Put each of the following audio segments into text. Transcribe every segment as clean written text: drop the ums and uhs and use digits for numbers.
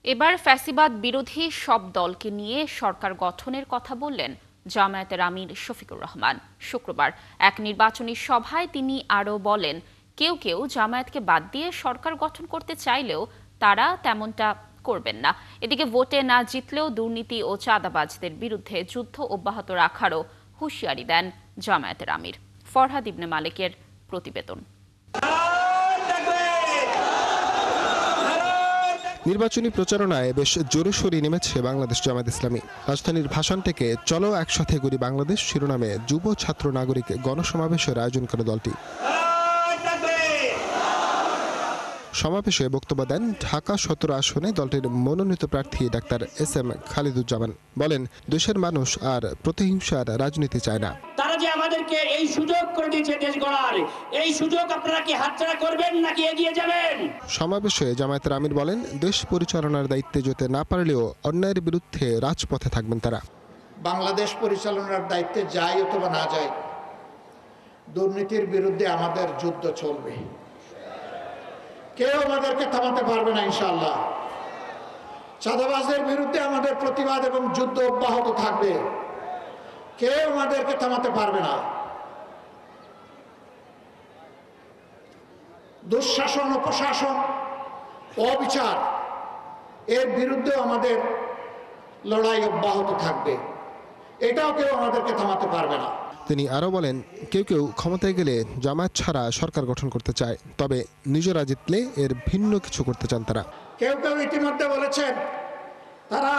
এবার ফ্যাসিবাদ বিরোধী সব দলকে নিয়ে সরকার গঠনের কথা বললেন জামায়াতের আমির শফিকুর রহমান। শুক্রবার এক নির্বাচনী সভায় তিনি আরও বলেন, কেউ কেউ জামায়াতকে বাদ দিয়ে সরকার গঠন করতে চাইলেও তারা তেমনটা করবেন না। এদিকে ভোটে না জিতলেও দুর্নীতি ও চাঁদাবাজদের বিরুদ্ধে যুদ্ধ অব্যাহত রাখারও হুঁশিয়ারি দেন জামায়াতের আমির। ফরহাদ ইবনে মালিকের প্রতিবেদন। নির্বাচনী প্রচারণায় বেশ জোরেশোরে নেমেছে বাংলাদেশ জামায়াত ইসলামী। রাজধানীর ভাষণ থেকে চলো একসাথে গড়ি বাংলাদেশ শিরোনামে যুব ছাত্র নাগরিক গণসমাবেশের আয়োজন করে দলটি। সমাবেশে বক্তব্য দেন ঢাকা ১৭ আসনে দলটির মনোনীত প্রার্থী ডাক্তার এস.এম. খালিদুজ্জামান। বলেন, দেশের মানুষ আর প্রতিহিংসার রাজনীতি চায় না। তারা যে আমাদেরকে এই সুযোগ করে দিয়েছে দেশ গড়ার, এই সুযোগ আপনারা কি হাতছাড়া করবেন নাকি এগিয়ে যাবেন? সমাবেশে জামায়াতের আমির বলেন, দেশ পরিচালনার দায়িত্বে যেতে না পারলেও অন্যায়ের বিরুদ্ধে রাজপথে থাকবেন তারা। বাংলাদেশ পরিচালনার দায়িত্বে যাই অথবা না যায়, দুর্নীতির বিরুদ্ধে আমাদের যুদ্ধ চলবে। কেউ আমাদেরকে থামাতে পারবে না ইনশাআল্লাহ। চাঁদাবাজদের বিরুদ্ধে আমাদের প্রতিবাদ এবং যুদ্ধ অব্যাহত থাকবে। কেউ আমাদেরকে থামাতে পারবে না। দুঃশাসন, অপশাসন, অবিচার এর বিরুদ্ধে আমাদের লড়াই অব্যাহত থাকবে। এটাও কেউ আমাদেরকে থামাতে পারবে না। তিনি আরও বলেন, কেউ কেউ ক্ষমতায় গেলে জামায়াত ছাড়া সরকার গঠন করতে চায়, তবে নিজেরা জিতলে এর ভিন্ন কিছু করতে চান তারা। কেউ কেউ ইতিমধ্যে বলেছেন তারা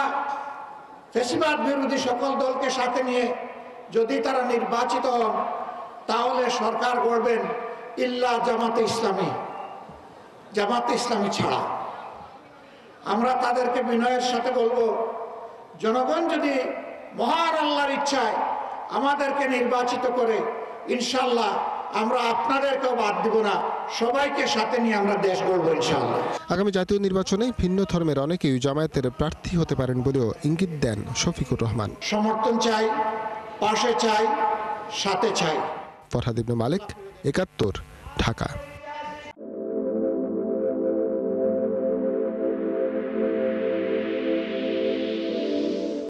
ফ্যাসিবাদ বিরোধী সকল দলকে সাথে নিয়ে যদি তারা নির্বাচিত হন তাহলে সরকার গড়বেন ইল্লা জামাতে ইসলামী, জামাতে ইসলামী ছাড়া। আমরা তাদেরকে বিনয়ের সাথে বলবো, জনগণ যদি মহান আল্লাহর ইচ্ছায় আমাদেরকে নির্বাচিত করে, ইনশাল্লাহ আমরা আপনাদেরকেও বাদ দিব না, সবাইকে সাথে নিয়ে আমরা দেশ গড়ব ইনশাআল্লাহ। আগামী জাতীয় নির্বাচনে ভিন্ন ধর্মের অনেকেই জামায়াতের প্রার্থী হতে পারেন বলেও ইঙ্গিত দেন শফিকুর রহমান। সমর্থন চাই, পাশে চাই, সাথে চাই। ফরহাদ ইবনে মালিক, ৭১, ঢাকা।